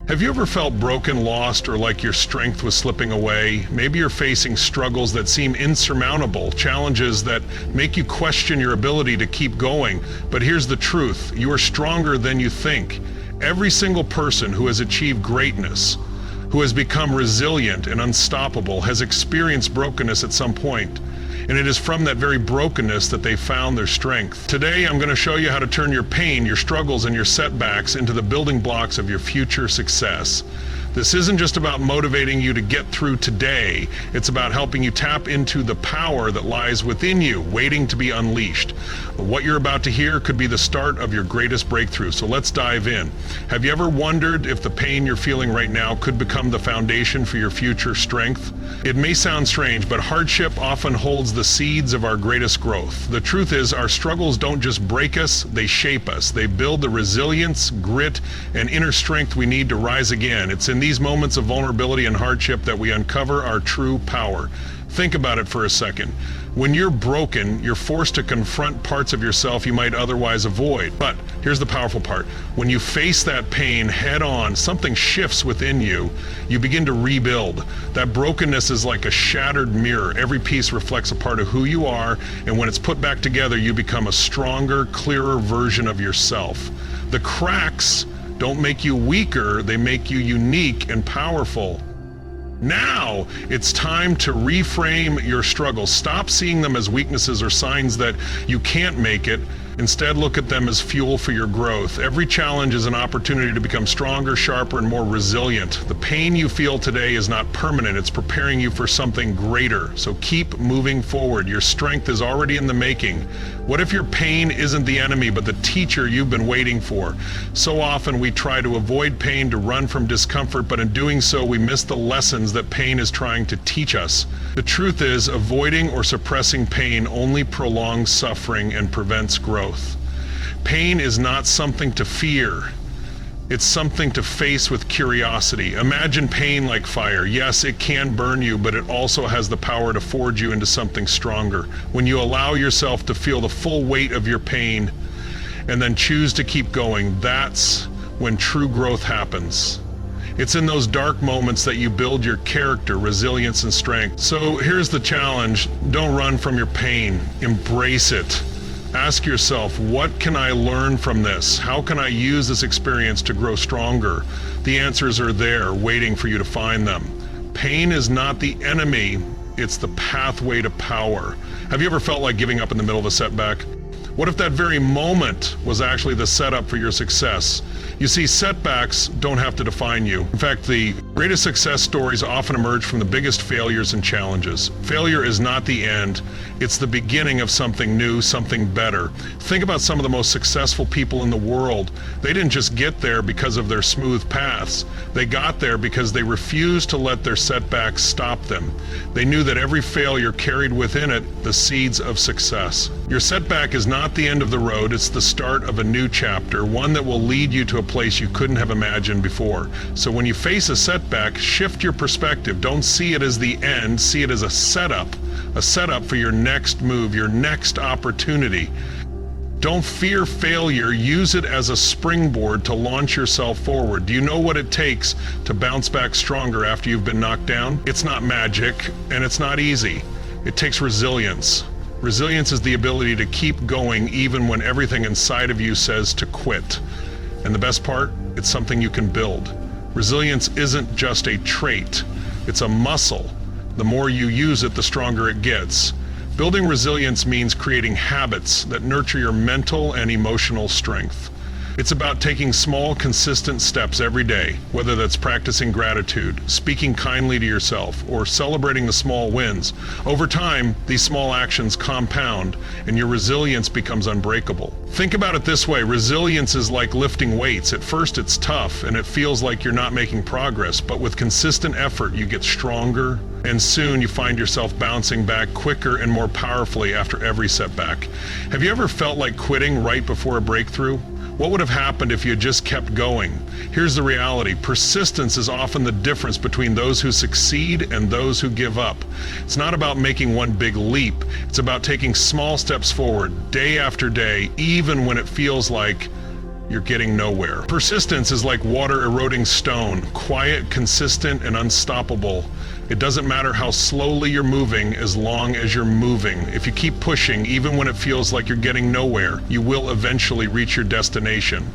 Have you ever felt broken, lost, or like your strength was slipping away? Maybe you're facing struggles that seem insurmountable, challenges that make you question your ability to keep going. But here's the truth: you are stronger than you think. Every single person who has achieved greatness, who has become resilient and unstoppable, has experienced brokenness at some point. And it is from that very brokenness that they found their strength. Today, I'm going to show you how to turn your pain, your struggles, and your setbacks into the building blocks of your future success. This isn't just about motivating you to get through today. It's about helping you tap into the power that lies within you, waiting to be unleashed. What you're about to hear could be the start of your greatest breakthrough. So let's dive in. Have you ever wondered if the pain you're feeling right now could become the foundation for your future strength? It may sound strange, but hardship often holds the seeds of our greatest growth. The truth is, our struggles don't just break us, they shape us. They build the resilience, grit, and inner strength we need to rise again. It's in these moments of vulnerability and hardship that we uncover our true power. Think about it for a second. When you're broken, you're forced to confront parts of yourself you might otherwise avoid. But here's the powerful part. When you face that pain head on, something shifts within you. You begin to rebuild. That brokenness is like a shattered mirror. Every piece reflects a part of who you are, and when it's put back together, you become a stronger, clearer version of yourself. The cracks don't make you weaker, they make you unique and powerful. Now, it's time to reframe your struggles. Stop seeing them as weaknesses or signs that you can't make it. Instead, look at them as fuel for your growth. Every challenge is an opportunity to become stronger, sharper, and more resilient. The pain you feel today is not permanent. It's preparing you for something greater. So keep moving forward. Your strength is already in the making. What if your pain isn't the enemy, but the teacher you've been waiting for? So often we try to avoid pain, to run from discomfort, but in doing so, we miss the lessons that pain is trying to teach us. The truth is, avoiding or suppressing pain only prolongs suffering and prevents growth. Pain is not something to fear. It's something to face with curiosity. Imagine pain like fire. Yes, it can burn you, but it also has the power to forge you into something stronger. When you allow yourself to feel the full weight of your pain and then choose to keep going, that's when true growth happens. It's in those dark moments that you build your character, resilience, and strength. So here's the challenge. Don't run from your pain. Embrace it. Ask yourself, what can I learn from this? How can I use this experience to grow stronger? The answers are there, waiting for you to find them. Pain is not the enemy, it's the pathway to power. Have you ever felt like giving up in the middle of a setback? What if that very moment was actually the setup for your success? You see, setbacks don't have to define you. In fact, the greatest success stories often emerge from the biggest failures and challenges. Failure is not the end. It's the beginning of something new, something better. Think about some of the most successful people in the world. They didn't just get there because of their smooth paths. They got there because they refused to let their setbacks stop them. They knew that every failure carried within it the seeds of success. Your setback is not the end of the road, it's the start of a new chapter, one that will lead you to a place you couldn't have imagined before. So when you face a setback, shift your perspective. Don't see it as the end, see it as a setup for your next move, your next opportunity. Don't fear failure, use it as a springboard to launch yourself forward. Do you know what it takes to bounce back stronger after you've been knocked down? It's not magic, and it's not easy. It takes resilience. Resilience is the ability to keep going even when everything inside of you says to quit. And the best part, it's something you can build. Resilience isn't just a trait, it's a muscle. The more you use it, the stronger it gets. Building resilience means creating habits that nurture your mental and emotional strength. It's about taking small, consistent steps every day, whether that's practicing gratitude, speaking kindly to yourself, or celebrating the small wins. Over time, these small actions compound, and your resilience becomes unbreakable. Think about it this way. Resilience is like lifting weights. At first, it's tough, and it feels like you're not making progress, but with consistent effort, you get stronger, and soon you find yourself bouncing back quicker and more powerfully after every setback. Have you ever felt like quitting right before a breakthrough? What would have happened if you had just kept going? Here's the reality. Persistence is often the difference between those who succeed and those who give up. It's not about making one big leap. It's about taking small steps forward, day after day, even when it feels like you're getting nowhere. Persistence is like water eroding stone, quiet, consistent, and unstoppable. It doesn't matter how slowly you're moving as long as you're moving. If you keep pushing, even when it feels like you're getting nowhere, you will eventually reach your destination.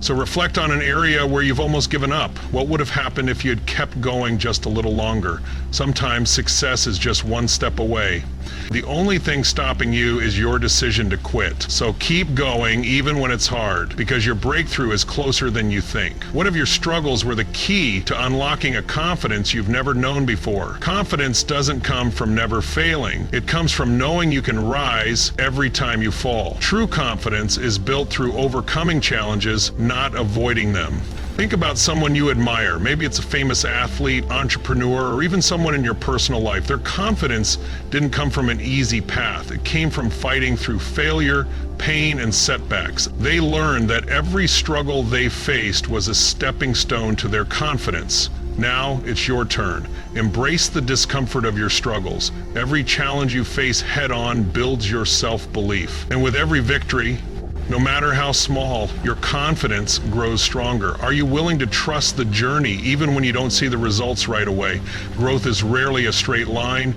So reflect on an area where you've almost given up. What would have happened if you had kept going just a little longer? Sometimes success is just one step away. The only thing stopping you is your decision to quit. So keep going even when it's hard, because your breakthrough is closer than you think. What if your struggles were the key to unlocking a confidence you've never known before? Confidence doesn't come from never failing. It comes from knowing you can rise every time you fall. True confidence is built through overcoming challenges, not avoiding them. Think about someone you admire. Maybe it's a famous athlete, entrepreneur, or even someone in your personal life. Their confidence didn't come from an easy path. It came from fighting through failure, pain, and setbacks. They learned that every struggle they faced was a stepping stone to their confidence. Now it's your turn. Embrace the discomfort of your struggles. Every challenge you face head-on builds your self-belief. And with every victory, no matter how small, your confidence grows stronger. Are you willing to trust the journey even when you don't see the results right away? Growth is rarely a straight line.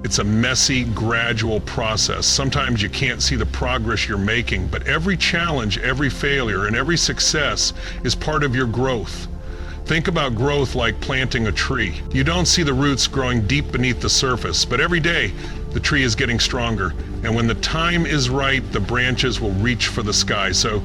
It's a messy, gradual process. Sometimes you can't see the progress you're making, but every challenge, every failure, and every success is part of your growth. Think about growth like planting a tree. You don't see the roots growing deep beneath the surface, but every day the tree is getting stronger. And when the time is right, the branches will reach for the sky. So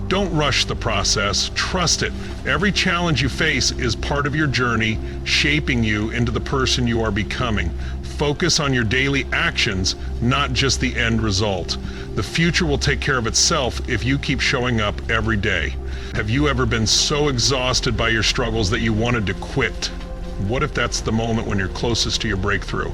don't rush the process, trust it. Every challenge you face is part of your journey, shaping you into the person you are becoming. Focus on your daily actions, not just the end result. The future will take care of itself if you keep showing up every day. Have you ever been so exhausted by your struggles that you wanted to quit? What if that's the moment when you're closest to your breakthrough?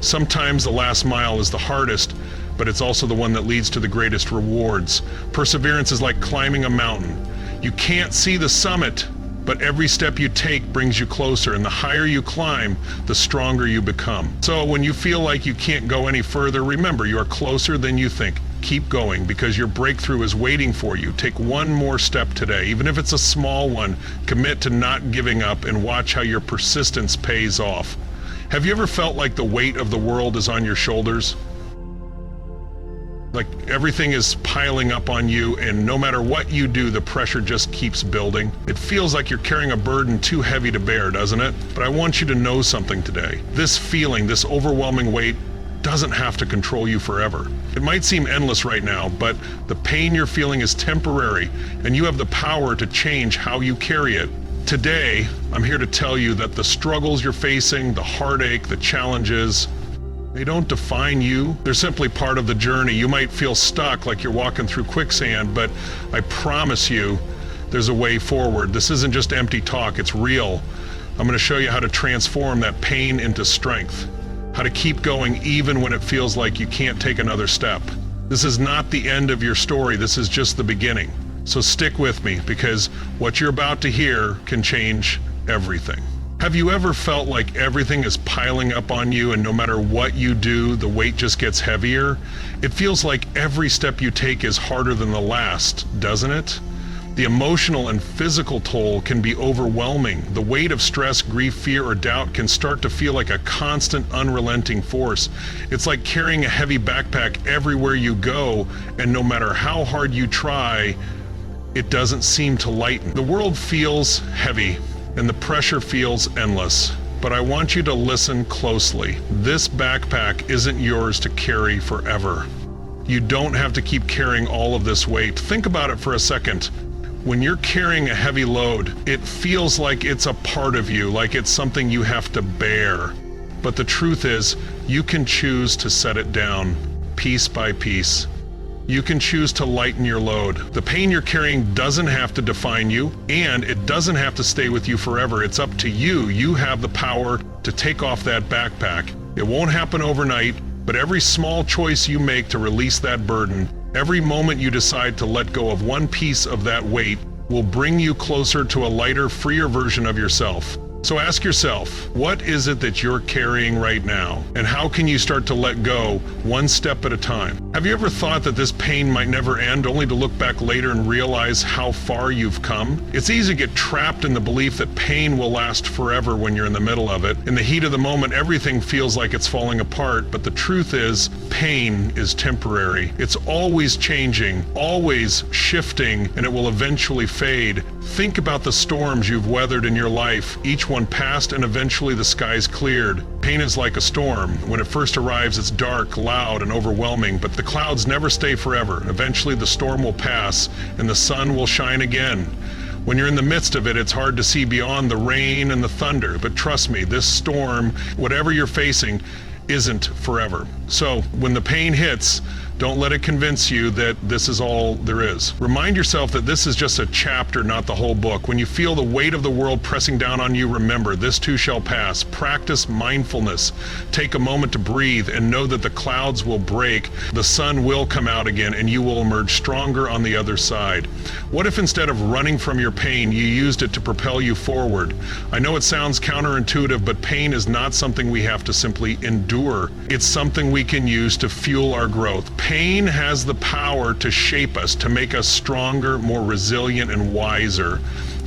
Sometimes the last mile is the hardest, but it's also the one that leads to the greatest rewards. Perseverance is like climbing a mountain. You can't see the summit, but every step you take brings you closer, and the higher you climb, the stronger you become. So when you feel like you can't go any further, remember you are closer than you think. Keep going, because your breakthrough is waiting for you. Take one more step today, even if it's a small one. Commit to not giving up and watch how your persistence pays off. Have you ever felt like the weight of the world is on your shoulders? Like everything is piling up on you, and no matter what you do, the pressure just keeps building. It feels like you're carrying a burden too heavy to bear, doesn't it? But I want you to know something today. This feeling, this overwhelming weight, doesn't have to control you forever. It might seem endless right now, but the pain you're feeling is temporary, and you have the power to change how you carry it. Today, I'm here to tell you that the struggles you're facing, the heartache, the challenges, they don't define you. They're simply part of the journey. You might feel stuck like you're walking through quicksand, but I promise you there's a way forward. This isn't just empty talk, it's real. I'm going to show you how to transform that pain into strength, how to keep going even when it feels like you can't take another step. This is not the end of your story, this is just the beginning. So stick with me, because what you're about to hear can change everything. Have you ever felt like everything is piling up on you, and no matter what you do, the weight just gets heavier? It feels like every step you take is harder than the last, doesn't it? The emotional and physical toll can be overwhelming. The weight of stress, grief, fear, or doubt can start to feel like a constant, unrelenting force. It's like carrying a heavy backpack everywhere you go, and no matter how hard you try, it doesn't seem to lighten. The world feels heavy, and the pressure feels endless. But I want you to listen closely. This backpack isn't yours to carry forever. You don't have to keep carrying all of this weight. Think about it for a second. When you're carrying a heavy load, it feels like it's a part of you, like it's something you have to bear. But the truth is, you can choose to set it down, piece by piece. You can choose to lighten your load. The pain you're carrying doesn't have to define you, and it doesn't have to stay with you forever. It's up to you. You have the power to take off that backpack. It won't happen overnight, but every small choice you make to release that burden, every moment you decide to let go of one piece of that weight, will bring you closer to a lighter, freer version of yourself. So ask yourself, what is it that you're carrying right now? And how can you start to let go one step at a time? Have you ever thought that this pain might never end, only to look back later and realize how far you've come? It's easy to get trapped in the belief that pain will last forever when you're in the middle of it. In the heat of the moment, everything feels like it's falling apart, but the truth is, pain is temporary. It's always changing, always shifting, and it will eventually fade. Think about the storms you've weathered in your life. Each one passed and eventually the skies cleared. Pain is like a storm. When it first arrives, it's dark, loud, and overwhelming, but the clouds never stay forever. Eventually the storm will pass and the sun will shine again. When you're in the midst of it, it's hard to see beyond the rain and the thunder, but trust me, this storm, whatever you're facing, isn't forever. So when the pain hits, don't let it convince you that this is all there is. Remind yourself that this is just a chapter, not the whole book. When you feel the weight of the world pressing down on you, remember, this too shall pass. Practice mindfulness. Take a moment to breathe and know that the clouds will break, the sun will come out again, and you will emerge stronger on the other side. What if instead of running from your pain, you used it to propel you forward? I know it sounds counterintuitive, but pain is not something we have to simply endure. It's something we can use to fuel our growth. Pain has the power to shape us, to make us stronger, more resilient, and wiser.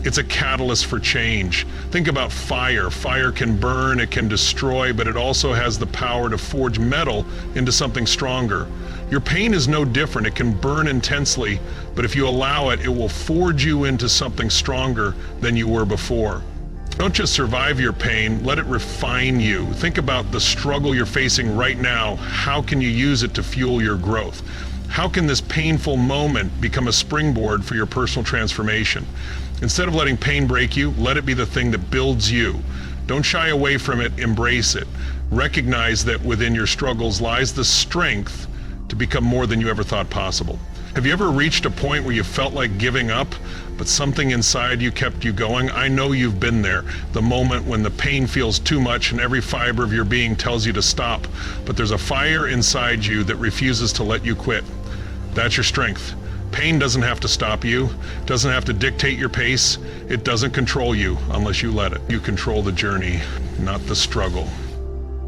It's a catalyst for change. Think about fire. Fire can burn, it can destroy, but it also has the power to forge metal into something stronger. Your pain is no different. It can burn intensely, but if you allow it, it will forge you into something stronger than you were before. Don't just survive your pain, let it refine you. Think about the struggle you're facing right now. How can you use it to fuel your growth? How can this painful moment become a springboard for your personal transformation? Instead of letting pain break you, let it be the thing that builds you. Don't shy away from it, embrace it. Recognize that within your struggles lies the strength to become more than you ever thought possible. Have you ever reached a point where you felt like giving up, but something inside you kept you going? I know you've been there. The moment when the pain feels too much and every fiber of your being tells you to stop, but there's a fire inside you that refuses to let you quit. That's your strength. Pain doesn't have to stop you, doesn't have to dictate your pace. It doesn't control you unless you let it. You control the journey, not the struggle.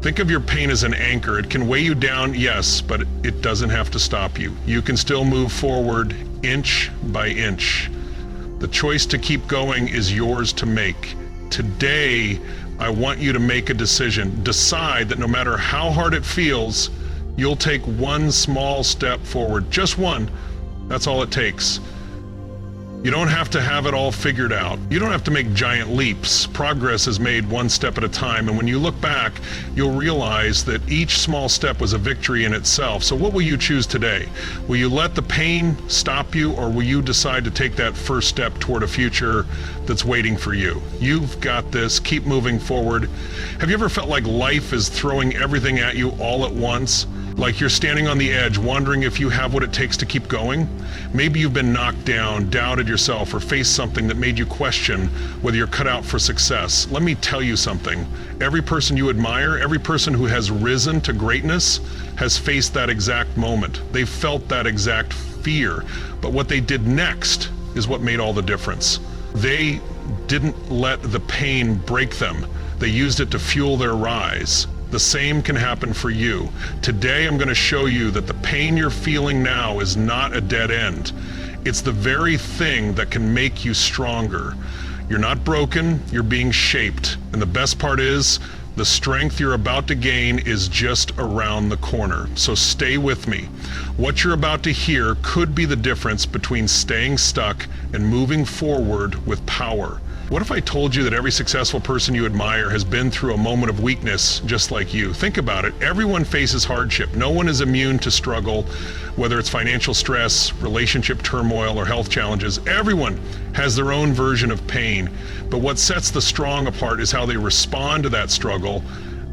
Think of your pain as an anchor. It can weigh you down, yes, but it doesn't have to stop you. You can still move forward inch by inch. The choice to keep going is yours to make. Today, I want you to make a decision. Decide that no matter how hard it feels, you'll take one small step forward. Just one. That's all it takes. You don't have to have it all figured out. You don't have to make giant leaps. Progress is made one step at a time, and when you look back, you'll realize that each small step was a victory in itself. So what will you choose today? Will you let the pain stop you, or will you decide to take that first step toward a future that's waiting for you? You've got this. Keep moving forward. Have you ever felt like life is throwing everything at you all at once? Like you're standing on the edge, wondering if you have what it takes to keep going? Maybe you've been knocked down, doubted yourself, or faced something that made you question whether you're cut out for success. Let me tell you something. Every person you admire, every person who has risen to greatness, has faced that exact moment. They've felt that exact fear. But what they did next is what made all the difference. They didn't let the pain break them. They used it to fuel their rise. The same can happen for you. Today, I'm going to show you that the pain you're feeling now is not a dead end. It's the very thing that can make you stronger. You're not broken, you're being shaped. And the best part is, the strength you're about to gain is just around the corner. So stay with me. What you're about to hear could be the difference between staying stuck and moving forward with power. What if I told you that every successful person you admire has been through a moment of weakness just like you? Think about it. Everyone faces hardship. No one is immune to struggle, whether it's financial stress, relationship turmoil, or health challenges. Everyone has their own version of pain. But what sets the strong apart is how they respond to that struggle.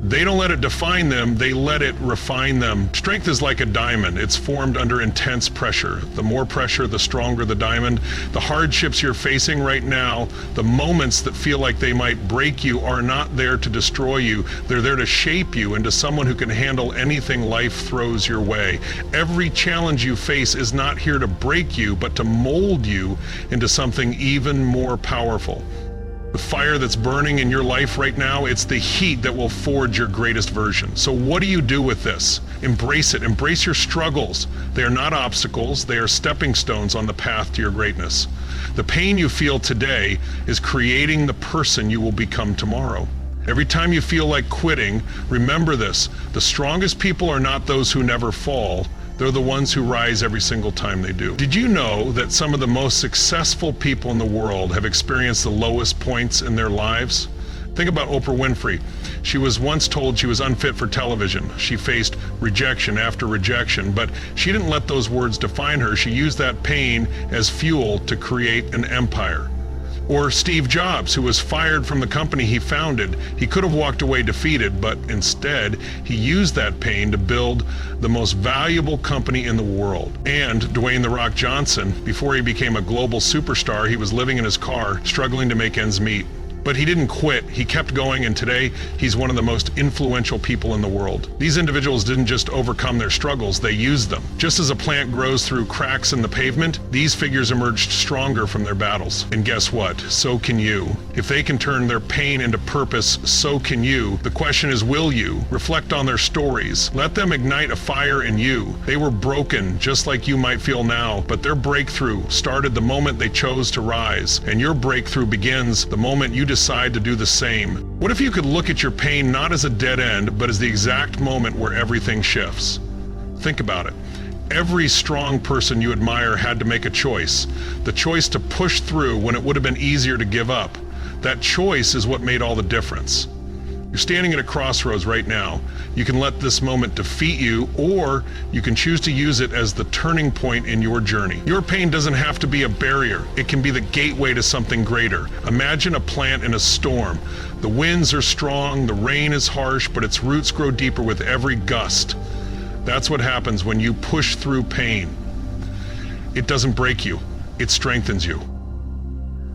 They don't let it define them, they let it refine them. Strength is like a diamond. It's formed under intense pressure. The more pressure, the stronger the diamond. The hardships you're facing right now, the moments that feel like they might break you, are not there to destroy you. They're there to shape you into someone who can handle anything life throws your way. Every challenge you face is not here to break you, but to mold you into something even more powerful. The fire that's burning in your life right now, it's the heat that will forge your greatest version. So what do you do with this? Embrace it. Embrace your struggles. They are not obstacles. They are stepping stones on the path to your greatness. The pain you feel today is creating the person you will become tomorrow. Every time you feel like quitting, remember this: the strongest people are not those who never fall. They're the ones who rise every single time they do. Did you know that some of the most successful people in the world have experienced the lowest points in their lives? Think about Oprah Winfrey. She was once told she was unfit for television. She faced rejection after rejection, but she didn't let those words define her. She used that pain as fuel to create an empire. Or Steve Jobs, who was fired from the company he founded. He could have walked away defeated, but instead, he used that pain to build the most valuable company in the world. And Dwayne "The Rock" Johnson, before he became a global superstar, he was living in his car, struggling to make ends meet. But he didn't quit, he kept going, and today he's one of the most influential people in the world. These individuals didn't just overcome their struggles, they used them. Just as a plant grows through cracks in the pavement, these figures emerged stronger from their battles. And guess what? So can you. If they can turn their pain into purpose, so can you. The question is, will you? Reflect on their stories. Let them ignite a fire in you. They were broken, just like you might feel now, but their breakthrough started the moment they chose to rise. And your breakthrough begins the moment you decide to do the same. What if you could look at your pain not as a dead end, but as the exact moment where everything shifts? Think about it. Every strong person you admire had to make a choice. The choice to push through when it would have been easier to give up. That choice is what made all the difference. You're standing at a crossroads right now. You can let this moment defeat you, or you can choose to use it as the turning point in your journey. Your pain doesn't have to be a barrier. It can be the gateway to something greater. Imagine a plant in a storm. The winds are strong, the rain is harsh, but its roots grow deeper with every gust. That's what happens when you push through pain. It doesn't break you, it strengthens you.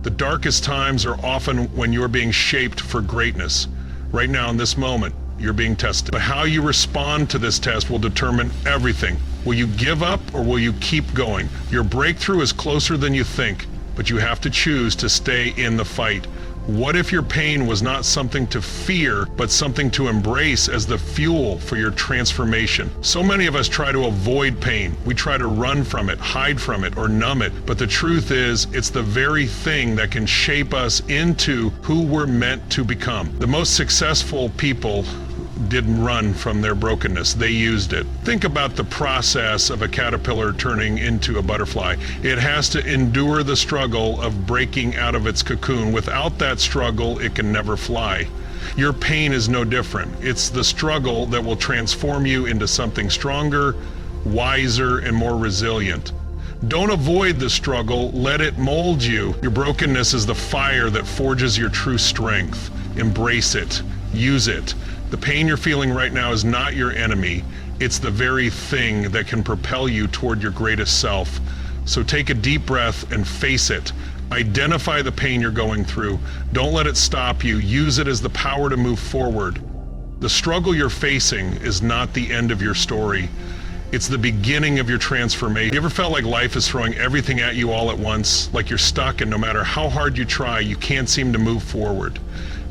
The darkest times are often when you're being shaped for greatness. Right now, in this moment, you're being tested. But how you respond to this test will determine everything. Will you give up or will you keep going? Your breakthrough is closer than you think, but you have to choose to stay in the fight. What if your pain was not something to fear, but something to embrace as the fuel for your transformation? So many of us try to avoid pain. We try to run from it, hide from it, or numb it. But the truth is, it's the very thing that can shape us into who we're meant to become. The most successful people didn't run from their brokenness, they used it. Think about the process of a caterpillar turning into a butterfly. It has to endure the struggle of breaking out of its cocoon. Without that struggle, it can never fly. Your pain is no different. It's the struggle that will transform you into something stronger, wiser, and more resilient. Don't avoid the struggle, let it mold you. Your brokenness is the fire that forges your true strength. Embrace it, use it. The pain you're feeling right now is not your enemy. It's the very thing that can propel you toward your greatest self. So take a deep breath and face it. Identify the pain you're going through. Don't let it stop you. Use it as the power to move forward. The struggle you're facing is not the end of your story. It's the beginning of your transformation. You ever felt like life is throwing everything at you all at once? Like you're stuck and no matter how hard you try, you can't seem to move forward?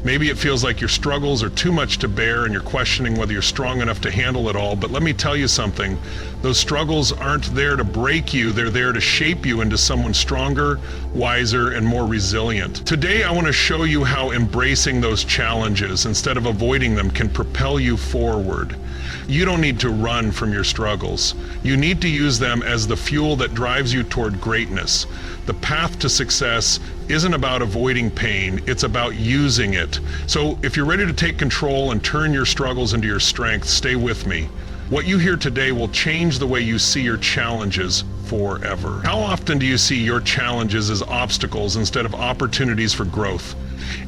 Maybe it feels like your struggles are too much to bear and you're questioning whether you're strong enough to handle it all. But let me tell you something. Those struggles aren't there to break you. They're there to shape you into someone stronger, wiser, and more resilient. Today, I want to show you how embracing those challenges instead of avoiding them can propel you forward. You don't need to run from your struggles. You need to use them as the fuel that drives you toward greatness. The path to success isn't about avoiding pain, it's about using it. So if you're ready to take control and turn your struggles into your strength, stay with me. What you hear today will change the way you see your challenges forever. How often do you see your challenges as obstacles instead of opportunities for growth?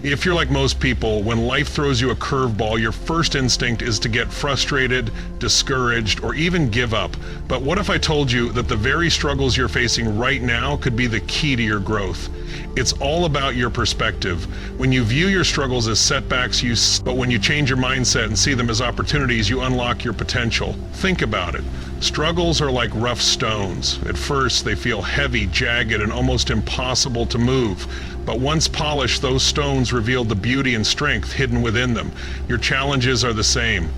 If you're like most people, when life throws you a curveball, your first instinct is to get frustrated, discouraged, or even give up. But what if I told you that the very struggles you're facing right now could be the key to your growth? It's all about your perspective. When you view your struggles as setbacks, but when you change your mindset and see them as opportunities, you unlock your potential. Think about it. Struggles are like rough stones. At first, they feel heavy, jagged, and almost impossible to move. But once polished, those stones revealed the beauty and strength hidden within them. Your challenges are the same.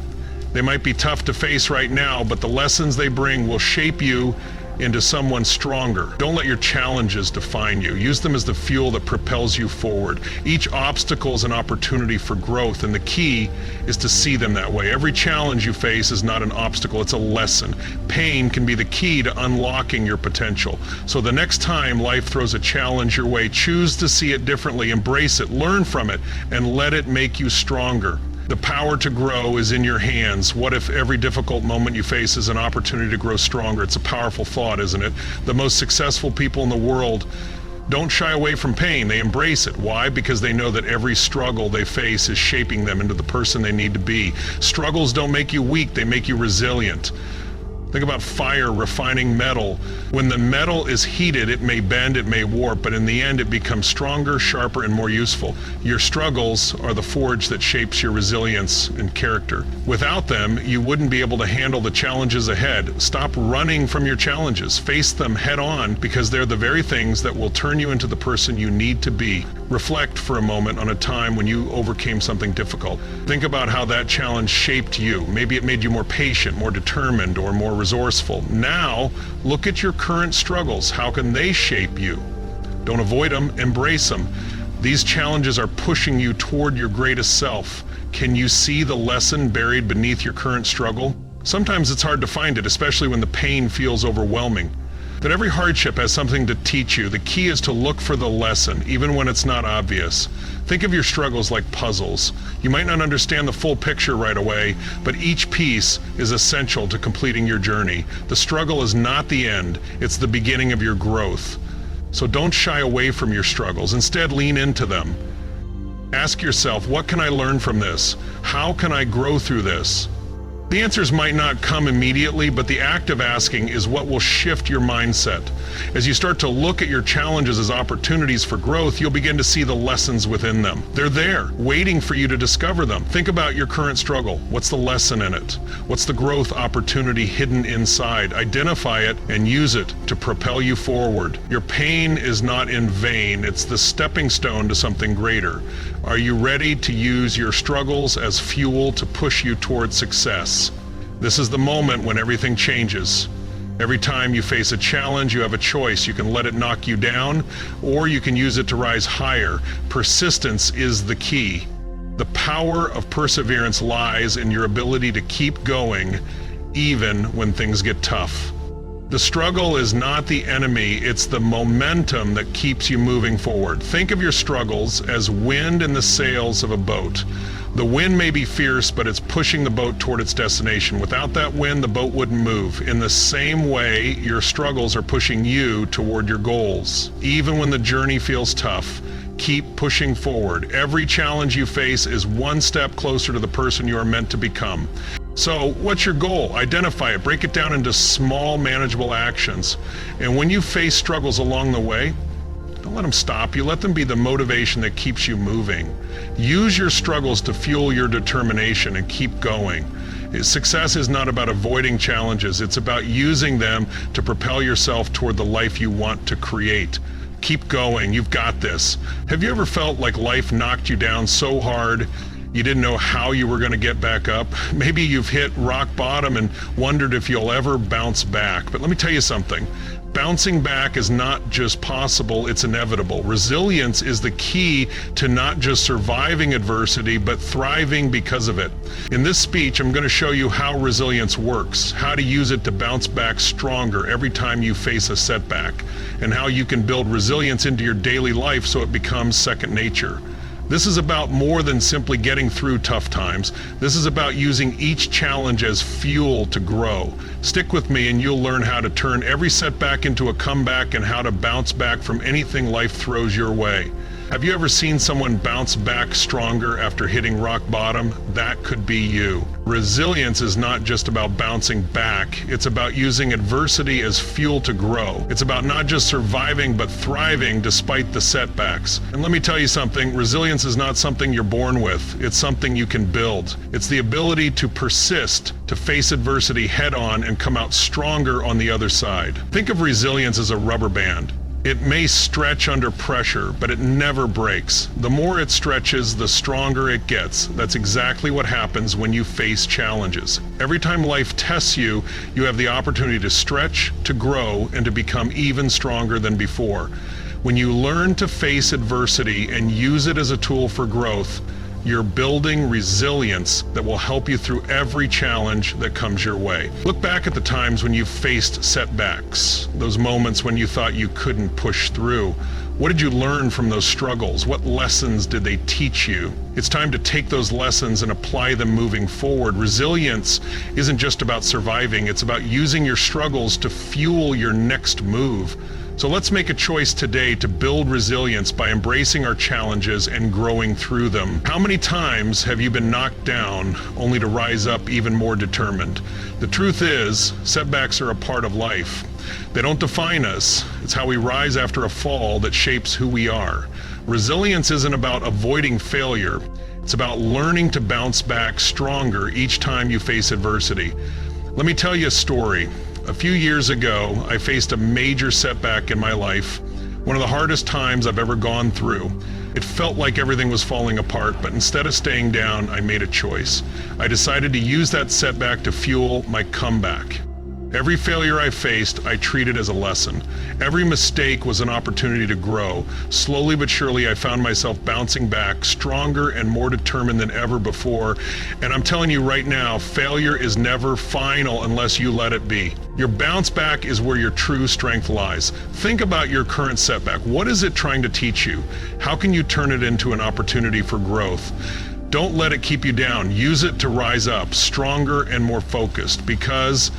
They might be tough to face right now, but the lessons they bring will shape you into someone stronger. Don't let your challenges define you. Use them as the fuel that propels you forward. Each obstacle is an opportunity for growth, and the key is to see them that way. Every challenge you face is not an obstacle, it's a lesson. Pain can be the key to unlocking your potential. So the next time life throws a challenge your way, choose to see it differently, embrace it, learn from it, and let it make you stronger. The power to grow is in your hands. What if every difficult moment you face is an opportunity to grow stronger? It's a powerful thought, isn't it? The most successful people in the world don't shy away from pain. They embrace it. Why? Because they know that every struggle they face is shaping them into the person they need to be. Struggles don't make you weak, they make you resilient. Think about fire refining metal. When the metal is heated, it may bend, it may warp, but in the end it becomes stronger, sharper, and more useful. Your struggles are the forge that shapes your resilience and character. Without them, you wouldn't be able to handle the challenges ahead. Stop running from your challenges. Face them head on, because they're the very things that will turn you into the person you need to be. Reflect for a moment on a time when you overcame something difficult. Think about how that challenge shaped you. Maybe it made you more patient, more determined, or more resourceful. Now, look at your current struggles. How can they shape you? Don't avoid them, embrace them. These challenges are pushing you toward your greatest self. Can you see the lesson buried beneath your current struggle? Sometimes it's hard to find it, especially when the pain feels overwhelming. But every hardship has something to teach you. The key is to look for the lesson, even when it's not obvious. Think of your struggles like puzzles. You might not understand the full picture right away, but each piece is essential to completing your journey. The struggle is not the end, it's the beginning of your growth. So don't shy away from your struggles. Instead, lean into them. Ask yourself, what can I learn from this? How can I grow through this? The answers might not come immediately, but the act of asking is what will shift your mindset. As you start to look at your challenges as opportunities for growth, you'll begin to see the lessons within them. They're there, waiting for you to discover them. Think about your current struggle. What's the lesson in it? What's the growth opportunity hidden inside? Identify it and use it to propel you forward. Your pain is not in vain. It's the stepping stone to something greater. Are you ready to use your struggles as fuel to push you toward success? This is the moment when everything changes. Every time you face a challenge, you have a choice. You can let it knock you down, or you can use it to rise higher. Persistence is the key. The power of perseverance lies in your ability to keep going, even when things get tough. The struggle is not the enemy, it's the momentum that keeps you moving forward. Think of your struggles as wind in the sails of a boat. The wind may be fierce, but it's pushing the boat toward its destination. Without that wind, the boat wouldn't move. In the same way, your struggles are pushing you toward your goals. Even when the journey feels tough, keep pushing forward. Every challenge you face is one step closer to the person you are meant to become. So, what's your goal? Identify it, break it down into small, manageable actions. And when you face struggles along the way, don't let them stop you. Let them be the motivation that keeps you moving. Use your struggles to fuel your determination and keep going. Success is not about avoiding challenges. It's about using them to propel yourself toward the life you want to create. Keep going. You've got this. Have you ever felt like life knocked you down so hard you didn't know how you were going to get back up? Maybe you've hit rock bottom and wondered if you'll ever bounce back. But let me tell you something. Bouncing back is not just possible, it's inevitable. Resilience is the key to not just surviving adversity, but thriving because of it. In this speech, I'm going to show you how resilience works, how to use it to bounce back stronger every time you face a setback, and how you can build resilience into your daily life so it becomes second nature. This is about more than simply getting through tough times. This is about using each challenge as fuel to grow. Stick with me and you'll learn how to turn every setback into a comeback and how to bounce back from anything life throws your way. Have you ever seen someone bounce back stronger after hitting rock bottom? That could be you. Resilience is not just about bouncing back. It's about using adversity as fuel to grow. It's about not just surviving, but thriving despite the setbacks. And let me tell you something, resilience is not something you're born with. It's something you can build. It's the ability to persist, to face adversity head on and come out stronger on the other side. Think of resilience as a rubber band. It may stretch under pressure, but it never breaks. The more it stretches, the stronger it gets. That's exactly what happens when you face challenges. Every time life tests you, you have the opportunity to stretch, to grow, and to become even stronger than before. When you learn to face adversity and use it as a tool for growth, you're building resilience that will help you through every challenge that comes your way. Look back at the times when you faced setbacks, those moments when you thought you couldn't push through. What did you learn from those struggles? What lessons did they teach you? It's time to take those lessons and apply them moving forward. Resilience isn't just about surviving, it's about using your struggles to fuel your next move. So let's make a choice today to build resilience by embracing our challenges and growing through them. How many times have you been knocked down only to rise up even more determined? The truth is, setbacks are a part of life. They don't define us. It's how we rise after a fall that shapes who we are. Resilience isn't about avoiding failure. It's about learning to bounce back stronger each time you face adversity. Let me tell you a story. A few years ago, I faced a major setback in my life, one of the hardest times I've ever gone through. It felt like everything was falling apart, but instead of staying down, I made a choice. I decided to use that setback to fuel my comeback. Every failure I faced, I treated as a lesson. Every mistake was an opportunity to grow. Slowly but surely, I found myself bouncing back, stronger and more determined than ever before. And I'm telling you right now, failure is never final unless you let it be. Your bounce back is where your true strength lies. Think about your current setback. What is it trying to teach you? How can you turn it into an opportunity for growth? Don't let it keep you down. Use it to rise up, stronger and more focused, because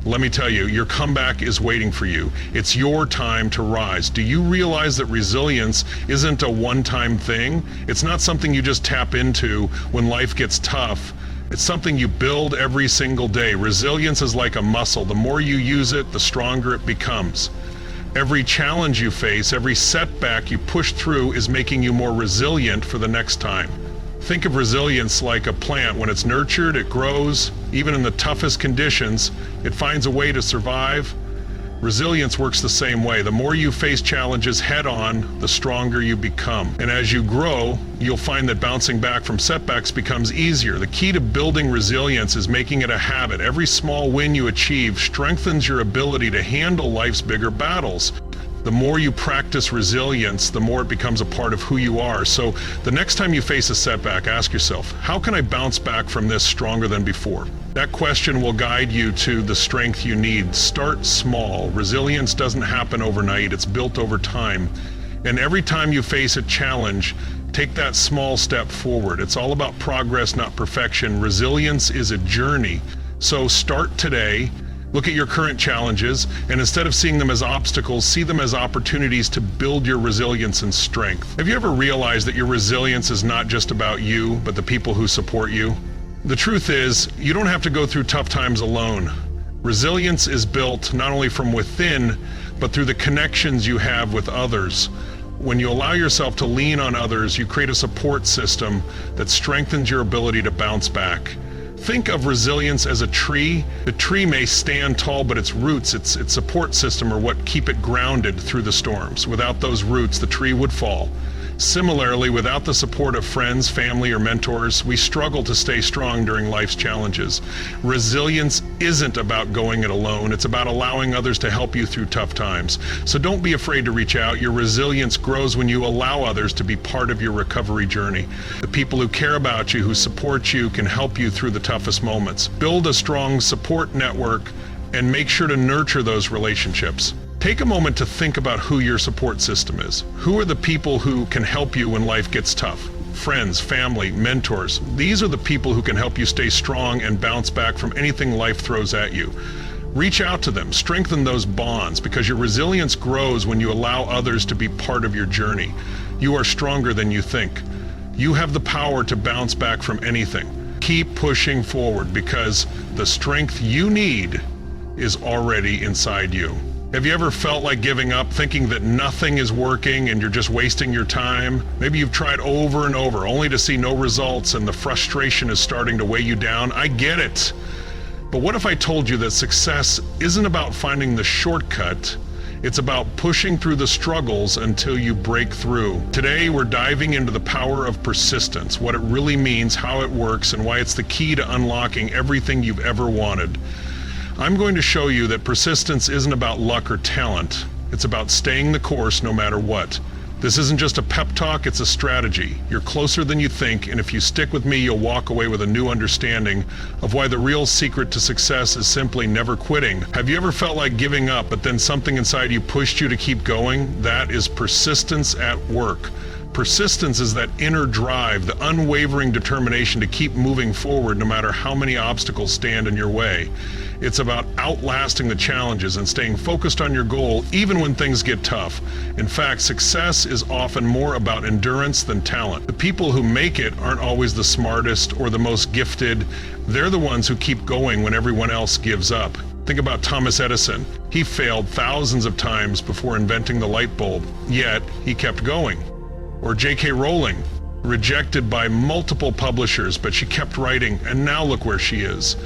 let me tell you, your comeback is waiting for you. It's your time to rise. Do you realize that resilience isn't a one-time thing? It's not something you just tap into when life gets tough. It's something you build every single day. Resilience is like a muscle. The more you use it, the stronger it becomes. Every challenge you face, every setback you push through is making you more resilient for the next time. Think of resilience like a plant. When it's nurtured, it grows. Even in the toughest conditions, it finds a way to survive. Resilience works the same way. The more you face challenges head on, the stronger you become. And as you grow, you'll find that bouncing back from setbacks becomes easier. The key to building resilience is making it a habit. Every small win you achieve strengthens your ability to handle life's bigger battles. The more you practice resilience, the more it becomes a part of who you are. So the next time you face a setback, ask yourself, how can I bounce back from this stronger than before? That question will guide you to the strength you need. Start small. Resilience doesn't happen overnight, it's built over time. And every time you face a challenge, take that small step forward. It's all about progress, not perfection. Resilience is a journey. So start today. Look at your current challenges, and instead of seeing them as obstacles, see them as opportunities to build your resilience and strength. Have you ever realized that your resilience is not just about you, but the people who support you? The truth is, you don't have to go through tough times alone. Resilience is built not only from within, but through the connections you have with others. When you allow yourself to lean on others, you create a support system that strengthens your ability to bounce back. Think of resilience as a tree. The tree may stand tall, but its roots, its support system are what keep it grounded through the storms. Without those roots, the tree would fall. Similarly, without the support of friends, family, or mentors, we struggle to stay strong during life's challenges. Resilience isn't about going it alone. It's about allowing others to help you through tough times. So don't be afraid to reach out. Your resilience grows when you allow others to be part of your recovery journey. The people who care about you, who support you, can help you through the toughest moments. Build a strong support network and make sure to nurture those relationships. Take a moment to think about who your support system is. Who are the people who can help you when life gets tough? Friends, family, mentors. These are the people who can help you stay strong and bounce back from anything life throws at you. Reach out to them, strengthen those bonds, because your resilience grows when you allow others to be part of your journey. You are stronger than you think. You have the power to bounce back from anything. Keep pushing forward, because the strength you need is already inside you. Have you ever felt like giving up, thinking that nothing is working and you're just wasting your time? Maybe you've tried over and over only to see no results and the frustration is starting to weigh you down. I get it. But what if I told you that success isn't about finding the shortcut, It's about pushing through the struggles until you break through. Today, we're diving into the power of persistence, what it really means, how it works, and why it's the key to unlocking everything you've ever wanted. I'm going to show you that persistence isn't about luck or talent. It's about staying the course no matter what. This isn't just a pep talk, it's a strategy. You're closer than you think, and if you stick with me, you'll walk away with a new understanding of why the real secret to success is simply never quitting. Have you ever felt like giving up, but then something inside you pushed you to keep going? That is persistence at work. Persistence is that inner drive, the unwavering determination to keep moving forward no matter how many obstacles stand in your way. It's about outlasting the challenges and staying focused on your goal even when things get tough. In fact, success is often more about endurance than talent. The people who make it aren't always the smartest or the most gifted. They're the ones who keep going when everyone else gives up. Think about Thomas Edison. He failed thousands of times before inventing the light bulb, yet he kept going. Or J.K. Rowling, rejected by multiple publishers, but she kept writing, and now look where she is.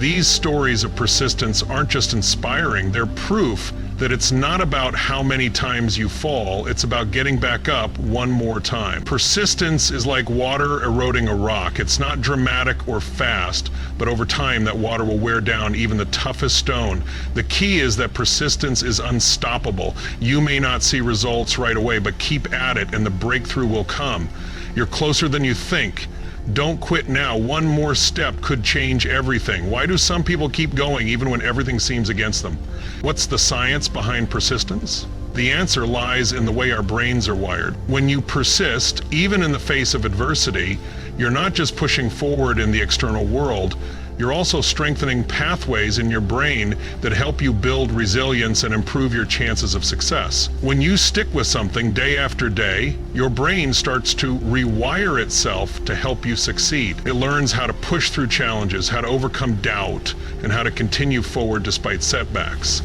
These stories of persistence aren't just inspiring, they're proof that it's not about how many times you fall, it's about getting back up one more time. Persistence is like water eroding a rock. It's not dramatic or fast, but over time that water will wear down even the toughest stone. The key is that persistence is unstoppable. You may not see results right away, but keep at it and the breakthrough will come. You're closer than you think. Don't quit now. One more step could change everything. Why do some people keep going even when everything seems against them? What's the science behind persistence? The answer lies in the way our brains are wired. When you persist, even in the face of adversity, you're not just pushing forward in the external world, you're also strengthening pathways in your brain that help you build resilience and improve your chances of success. When you stick with something day after day, your brain starts to rewire itself to help you succeed. It learns how to push through challenges, how to overcome doubt, and how to continue forward despite setbacks.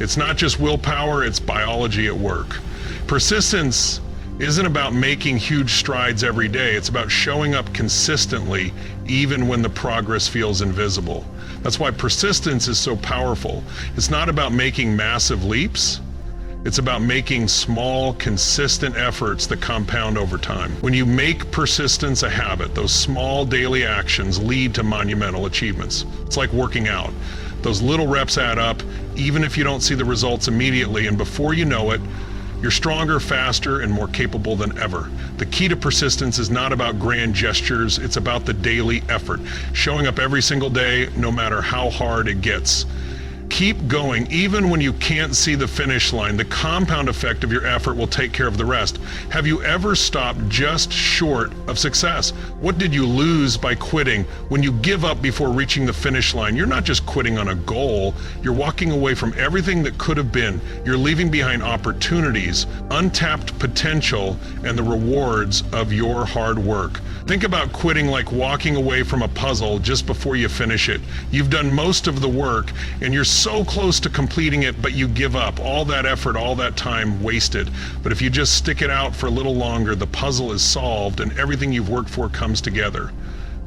It's not just willpower, it's biology at work. Persistence isn't about making huge strides every day. It's about showing up consistently, even when the progress feels invisible. That's why persistence is so powerful. It's not about making massive leaps. It's about making small, consistent efforts that compound over time. When you make persistence a habit, those small daily actions lead to monumental achievements. It's like working out. Those little reps add up, even if you don't see the results immediately, and before you know it, you're stronger, faster, and more capable than ever. The key to persistence is not about grand gestures, it's about the daily effort, showing up every single day, no matter how hard it gets. Keep going even when you can't see the finish line. The compound effect of your effort will take care of the rest. Have you ever stopped just short of success? What did you lose by quitting? When you give up before reaching the finish line, you're not just quitting on a goal, you're walking away from everything that could have been. You're leaving behind opportunities, untapped potential, and the rewards of your hard work. Think about quitting like walking away from a puzzle just before you finish it. You've done most of the work, and you're so close to completing it, but you give up. All that effort, all that time wasted. But if you just stick it out for a little longer, the puzzle is solved and everything you've worked for comes together.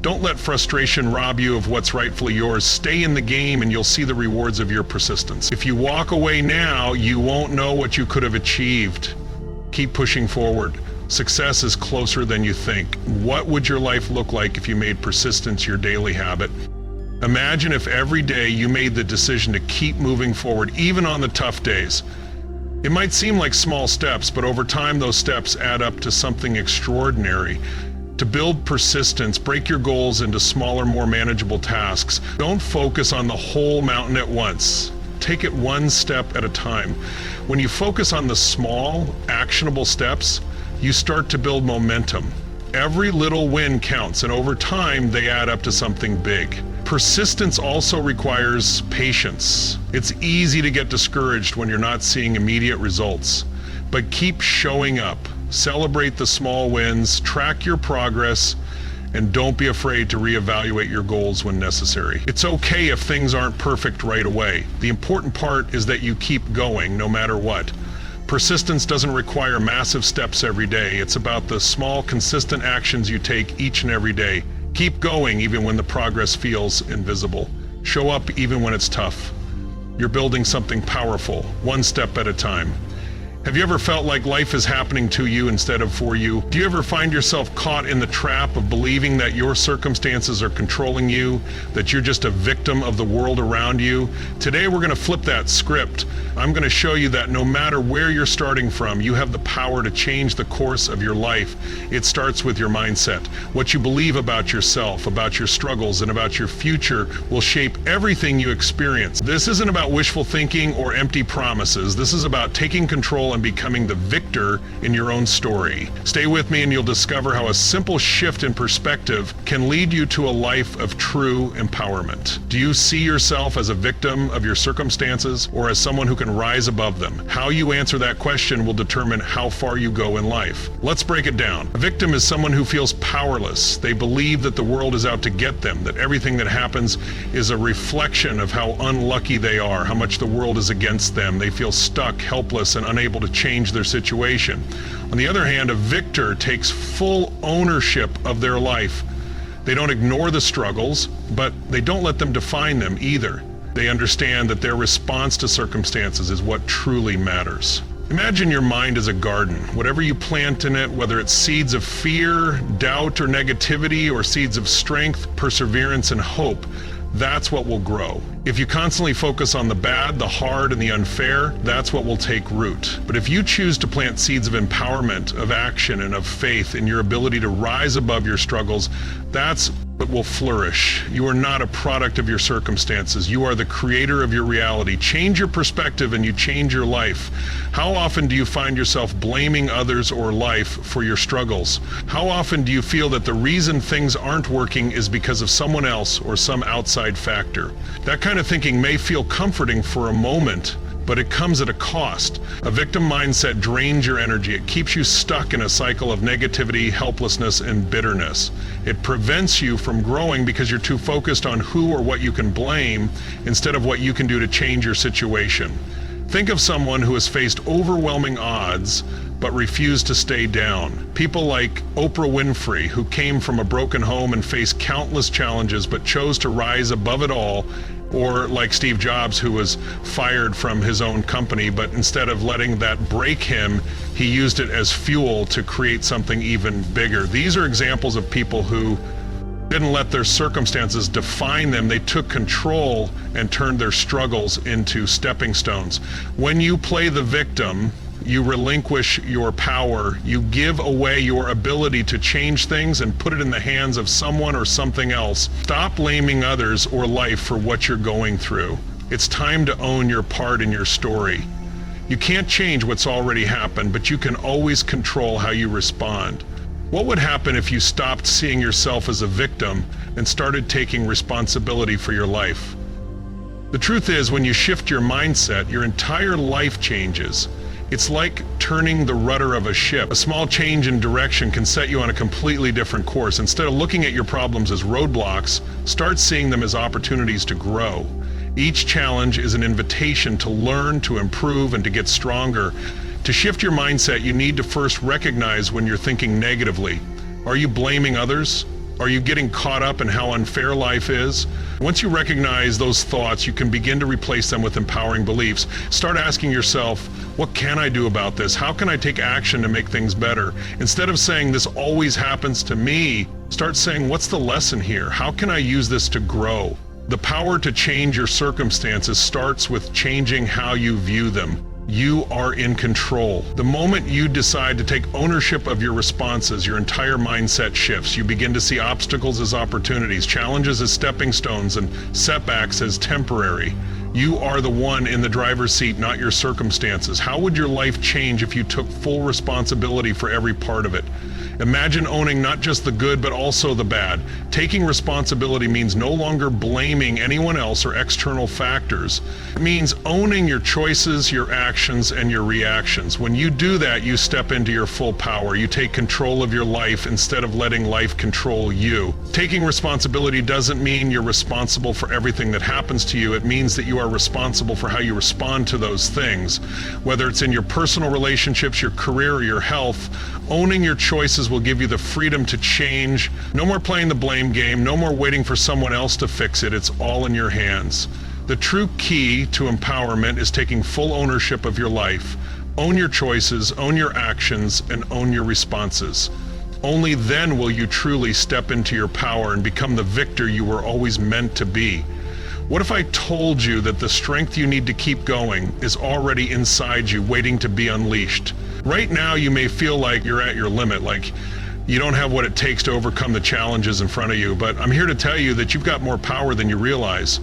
Don't let frustration rob you of what's rightfully yours. Stay in the game and you'll see the rewards of your persistence. If you walk away now, you won't know what you could have achieved. Keep pushing forward. Success is closer than you think. What would your life look like if you made persistence your daily habit? Imagine if every day you made the decision to keep moving forward, even on the tough days. It might seem like small steps, but over time those steps add up to something extraordinary. To build persistence, break your goals into smaller, more manageable tasks. Don't focus on the whole mountain at once. Take it one step at a time. When you focus on the small, actionable steps, you start to build momentum. Every little win counts, and over time, they add up to something big. Persistence also requires patience. It's easy to get discouraged when you're not seeing immediate results, but keep showing up. Celebrate the small wins, track your progress, and don't be afraid to reevaluate your goals when necessary. It's okay if things aren't perfect right away. The important part is that you keep going no matter what. Persistence doesn't require massive steps every day. It's about the small, consistent actions you take each and every day. Keep going even when the progress feels invisible. Show up even when it's tough. You're building something powerful, one step at a time. Have you ever felt like life is happening to you instead of for you? Do you ever find yourself caught in the trap of believing that your circumstances are controlling you, that you're just a victim of the world around you? Today we're going to flip that script. I'm going to show you that no matter where you're starting from, you have the power to change the course of your life. It starts with your mindset. What you believe about yourself, about your struggles, and about your future will shape everything you experience. This isn't about wishful thinking or empty promises. This is about taking control and becoming the victor in your own story. Stay with me and you'll discover how a simple shift in perspective can lead you to a life of true empowerment. Do you see yourself as a victim of your circumstances or as someone who can rise above them? How you answer that question will determine how far you go in life. Let's break it down. A victim is someone who feels powerless. They believe that the world is out to get them, that everything that happens is a reflection of how unlucky they are, how much the world is against them. They feel stuck, helpless, and unable to change their situation. On the other hand, a victor takes full ownership of their life. They don't ignore the struggles, but they don't let them define them either. They understand that their response to circumstances is what truly matters. Imagine your mind as a garden. Whatever you plant in it, whether it's seeds of fear, doubt, or negativity, or seeds of strength, perseverance, and hope, that's what will grow. If you constantly focus on the bad, the hard, and the unfair, that's what will take root. But if you choose to plant seeds of empowerment, of action, and of faith in your ability to rise above your struggles, that's what will flourish. You are not a product of your circumstances. You are the creator of your reality. Change your perspective and you change your life. How often do you find yourself blaming others or life for your struggles? How often do you feel that the reason things aren't working is because of someone else or some outside factor? That kind of thinking may feel comforting for a moment, but it comes at a cost. A victim mindset drains your energy. It keeps you stuck in a cycle of negativity, helplessness, and bitterness. It prevents you from growing because you're too focused on who or what you can blame instead of what you can do to change your situation. Think of someone who has faced overwhelming odds but refused to stay down. People like Oprah Winfrey, who came from a broken home and faced countless challenges but chose to rise above it all. Or like Steve Jobs, who was fired from his own company, but instead of letting that break him, he used it as fuel to create something even bigger. These are examples of people who didn't let their circumstances define them. They took control and turned their struggles into stepping stones. When you play the victim, you relinquish your power. You give away your ability to change things and put it in the hands of someone or something else. Stop blaming others or life for what you're going through. It's time to own your part in your story. You can't change what's already happened, but you can always control how you respond. What would happen if you stopped seeing yourself as a victim and started taking responsibility for your life? The truth is, when you shift your mindset, your entire life changes. It's like turning the rudder of a ship. A small change in direction can set you on a completely different course. Instead of looking at your problems as roadblocks, start seeing them as opportunities to grow. Each challenge is an invitation to learn, to improve, and to get stronger. To shift your mindset, you need to first recognize when you're thinking negatively. Are you blaming others? Are you getting caught up in how unfair life is? Once you recognize those thoughts, you can begin to replace them with empowering beliefs. Start asking yourself, what can I do about this? How can I take action to make things better? Instead of saying this always happens to me, start saying, what's the lesson here? How can I use this to grow? The power to change your circumstances starts with changing how you view them. You are in control. The moment you decide to take ownership of your responses, your entire mindset shifts. You begin to see obstacles as opportunities, challenges as stepping stones, and setbacks as temporary. You are the one in the driver's seat, not your circumstances. How would your life change if you took full responsibility for every part of it? Imagine owning not just the good, but also the bad. Taking responsibility means no longer blaming anyone else or external factors. It means owning your choices, your actions, and your reactions. When you do that, you step into your full power. You take control of your life instead of letting life control you. Taking responsibility doesn't mean you're responsible for everything that happens to you. It means that you are responsible for how you respond to those things. Whether it's in your personal relationships, your career, or your health, owning your choices will give you the freedom to change. No more playing the blame game, no more waiting for someone else to fix it. It's all in your hands. The true key to empowerment is taking full ownership of your life. Own your choices, own your actions, and own your responses. Only then will you truly step into your power and become the victor you were always meant to be. What if I told you that the strength you need to keep going is already inside you, waiting to be unleashed? Right now, you may feel like you're at your limit, like you don't have what it takes to overcome the challenges in front of you, but I'm here to tell you that you've got more power than you realize.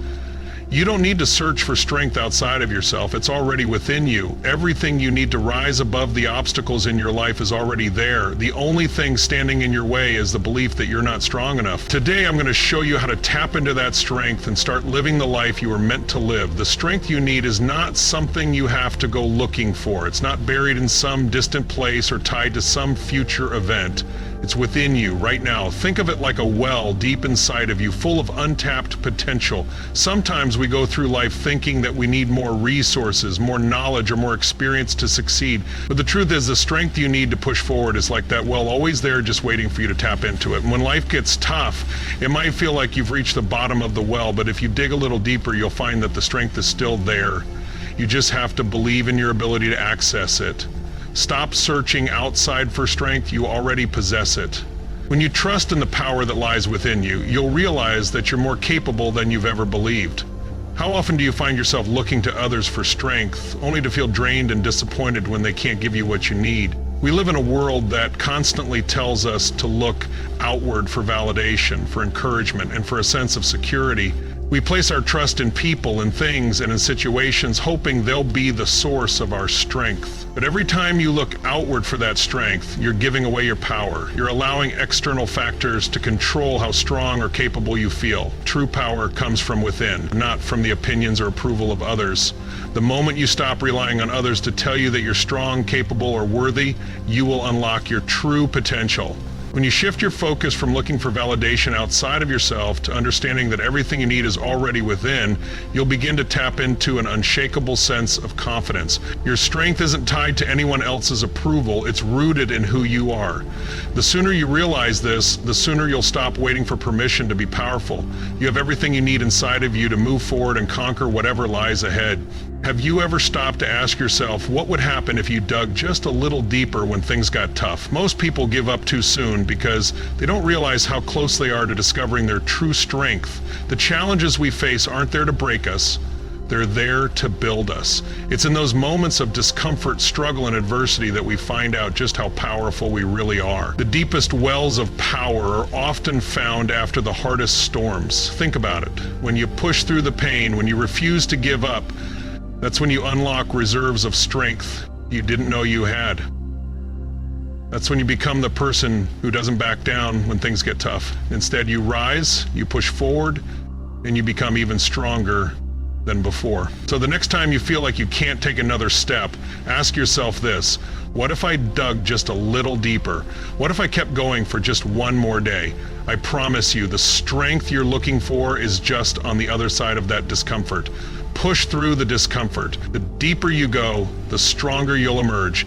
You don't need to search for strength outside of yourself. It's already within you. Everything you need to rise above the obstacles in your life is already there. The only thing standing in your way is the belief that you're not strong enough. Today, I'm going to show you how to tap into that strength and start living the life you were meant to live. The strength you need is not something you have to go looking for. It's not buried in some distant place or tied to some future event. It's within you right now. Think of it like a well deep inside of you, full of untapped potential. Sometimes we go through life thinking that we need more resources, more knowledge, or more experience to succeed. But the truth is, the strength you need to push forward is like that well, always there, just waiting for you to tap into it. And when life gets tough, it might feel like you've reached the bottom of the well, but if you dig a little deeper, you'll find that the strength is still there. You just have to believe in your ability to access it. Stop searching outside for strength, you already possess it. When you trust in the power that lies within you, you'll realize that you're more capable than you've ever believed. How often do you find yourself looking to others for strength, only to feel drained and disappointed when they can't give you what you need? We live in a world that constantly tells us to look outward for validation, for encouragement, and for a sense of security. We place our trust in people and things and in situations, hoping they'll be the source of our strength. But every time you look outward for that strength, you're giving away your power. You're allowing external factors to control how strong or capable you feel. True power comes from within, not from the opinions or approval of others. The moment you stop relying on others to tell you that you're strong, capable, or worthy, you will unlock your true potential. When you shift your focus from looking for validation outside of yourself to understanding that everything you need is already within, you'll begin to tap into an unshakable sense of confidence. Your strength isn't tied to anyone else's approval, it's rooted in who you are. The sooner you realize this, the sooner you'll stop waiting for permission to be powerful. You have everything you need inside of you to move forward and conquer whatever lies ahead. Have you ever stopped to ask yourself what would happen if you dug just a little deeper when things got tough? Most people give up too soon because they don't realize how close they are to discovering their true strength. The challenges we face aren't there to break us. They're there to build us. It's in those moments of discomfort, struggle, and adversity that we find out just how powerful we really are. The deepest wells of power are often found after the hardest storms. Think about it. When you push through the pain, when you refuse to give up, that's when you unlock reserves of strength you didn't know you had. That's when you become the person who doesn't back down when things get tough. Instead, you rise, you push forward, and you become even stronger than before. So the next time you feel like you can't take another step, ask yourself this: what if I dug just a little deeper? What if I kept going for just one more day? I promise you, the strength you're looking for is just on the other side of that discomfort. Push through the discomfort. The deeper you go, the stronger you'll emerge.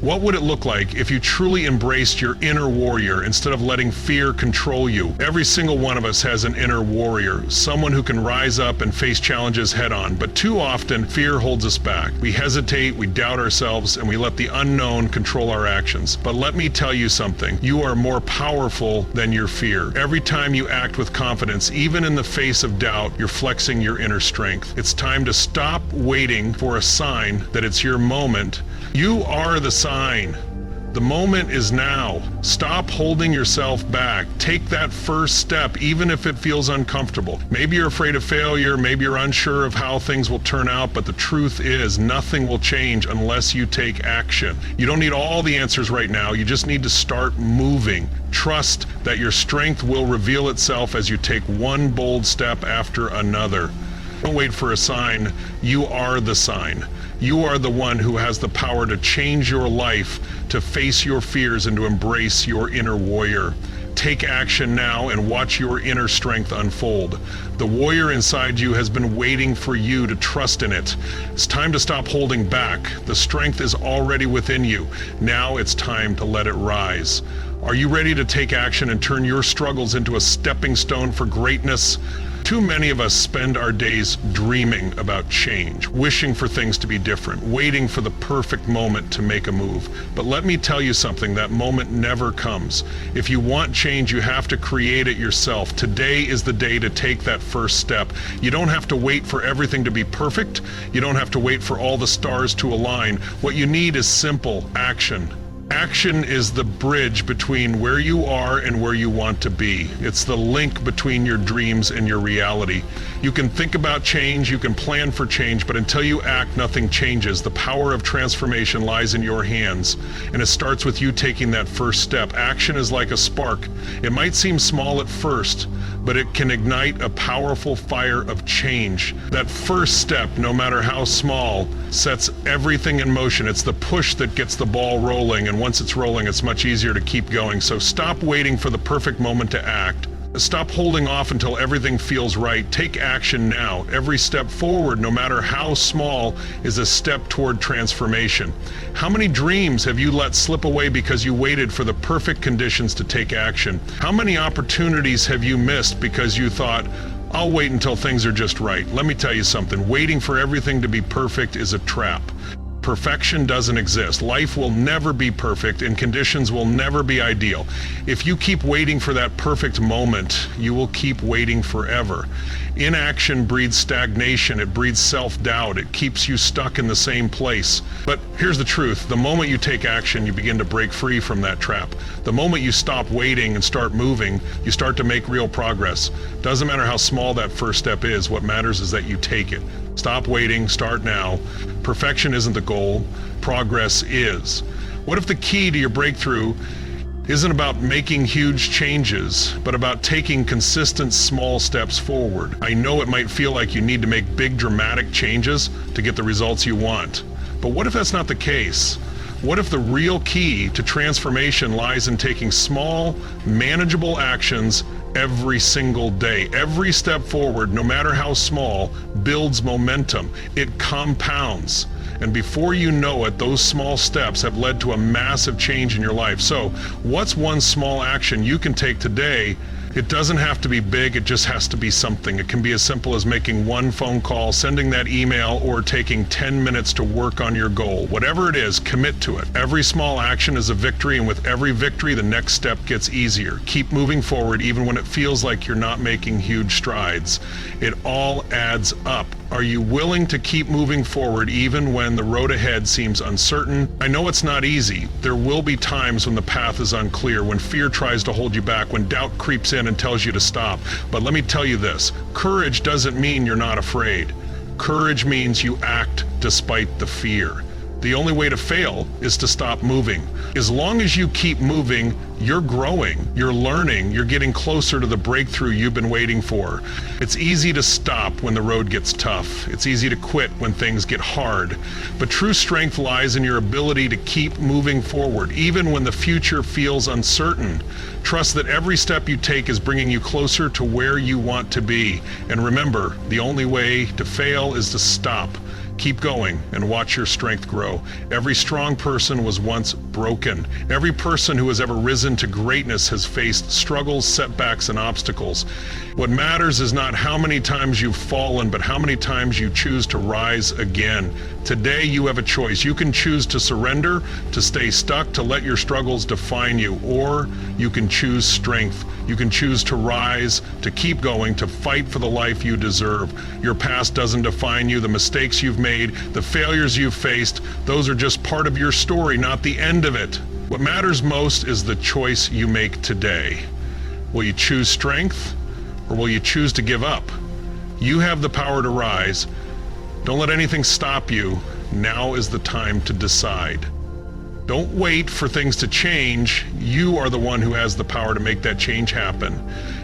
What would it look like if you truly embraced your inner warrior instead of letting fear control you? Every single one of us has an inner warrior, someone who can rise up and face challenges head on. But too often, fear holds us back. We hesitate, we doubt ourselves, and we let the unknown control our actions. But let me tell you something. You are more powerful than your fear. Every time you act with confidence, even in the face of doubt, you're flexing your inner strength. It's time to stop waiting for a sign that it's your moment. You are the sign. The moment is now. Stop holding yourself back. Take that first step, even if it feels uncomfortable. Maybe you're afraid of failure, maybe you're unsure of how things will turn out, but the truth is nothing will change unless you take action. You don't need all the answers right now, you just need to start moving. Trust that your strength will reveal itself as you take one bold step after another. Don't wait for a sign. You are the sign. You are the one who has the power to change your life, to face your fears, and to embrace your inner warrior. Take action now and watch your inner strength unfold. The warrior inside you has been waiting for you to trust in it. It's time to stop holding back. The strength is already within you. Now it's time to let it rise. Are you ready to take action and turn your struggles into a stepping stone for greatness? Too many of us spend our days dreaming about change, wishing for things to be different, waiting for the perfect moment to make a move. But let me tell you something, that moment never comes. If you want change, you have to create it yourself. Today is the day to take that first step. You don't have to wait for everything to be perfect. You don't have to wait for all the stars to align. What you need is simple action. Action is the bridge between where you are and where you want to be. It's the link between your dreams and your reality. You can think about change, you can plan for change, but until you act, nothing changes. The power of transformation lies in your hands, and it starts with you taking that first step. Action is like a spark. It might seem small at first, but it can ignite a powerful fire of change. That first step, no matter how small, sets everything in motion. It's the push that gets the ball rolling, and once it's rolling, it's much easier to keep going. So stop waiting for the perfect moment to act. Stop holding off until everything feels right. Take action now. Every step forward, no matter how small, is a step toward transformation. How many dreams have you let slip away because you waited for the perfect conditions to take action? How many opportunities have you missed because you thought, I'll wait until things are just right? Let me tell you something. Waiting for everything to be perfect is a trap. Perfection doesn't exist. Life will never be perfect and conditions will never be ideal. If you keep waiting for that perfect moment, you will keep waiting forever. Inaction breeds stagnation, it breeds self-doubt, it keeps you stuck in the same place. But here's the truth, the moment you take action, you begin to break free from that trap. The moment you stop waiting and start moving, you start to make real progress. Doesn't matter how small that first step is, what matters is that you take it. Stop waiting, start now. Perfection isn't the goal, progress is. What if the key to your breakthrough isn't about making huge changes, but about taking consistent small steps forward? I know it might feel like you need to make big dramatic changes to get the results you want. But what if that's not the case? What if the real key to transformation lies in taking small, manageable actions every single day? Every step forward, no matter how small, builds momentum. It compounds. And before you know it, those small steps have led to a massive change in your life. So, what's one small action you can take today? It doesn't have to be big, it just has to be something. It can be as simple as making one phone call, sending that email, or taking 10 minutes to work on your goal. Whatever it is, commit to it. Every small action is a victory, and with every victory, the next step gets easier. Keep moving forward even when it feels like you're not making huge strides. It all adds up. Are you willing to keep moving forward even when the road ahead seems uncertain? I know it's not easy. There will be times when the path is unclear, when fear tries to hold you back, when doubt creeps in and tells you to stop. But let me tell you this, courage doesn't mean you're not afraid. Courage means you act despite the fear. The only way to fail is to stop moving. As long as you keep moving, you're growing, you're learning, you're getting closer to the breakthrough you've been waiting for. It's easy to stop when the road gets tough. It's easy to quit when things get hard. But true strength lies in your ability to keep moving forward, even when the future feels uncertain. Trust that every step you take is bringing you closer to where you want to be. And remember, the only way to fail is to stop. Keep going and watch your strength grow. Every strong person was once broken. Every person who has ever risen to greatness has faced struggles, setbacks, and obstacles. What matters is not how many times you've fallen, but how many times you choose to rise again. Today you have a choice. You can choose to surrender, to stay stuck, to let your struggles define you, or you can choose strength. You can choose to rise, to keep going, to fight for the life you deserve. Your past doesn't define you. The mistakes you've made, the failures you've faced, those are just part of your story, not the end of it. What matters most is the choice you make today. Will you choose strength, or will you choose to give up? You have the power to rise. Don't let anything stop you. Now is the time to decide. Don't wait for things to change. You are the one who has the power to make that change happen.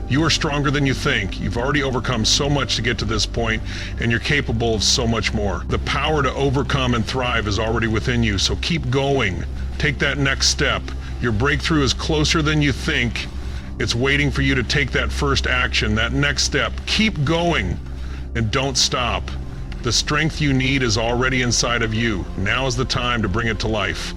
You are stronger than you think. You've already overcome so much to get to this point, and you're capable of so much more. The power to overcome and thrive is already within you, so keep going. Take that next step. Your breakthrough is closer than you think. It's waiting for you to take that first action, that next step. Keep going, and don't stop. The strength you need is already inside of you. Now is the time to bring it to life.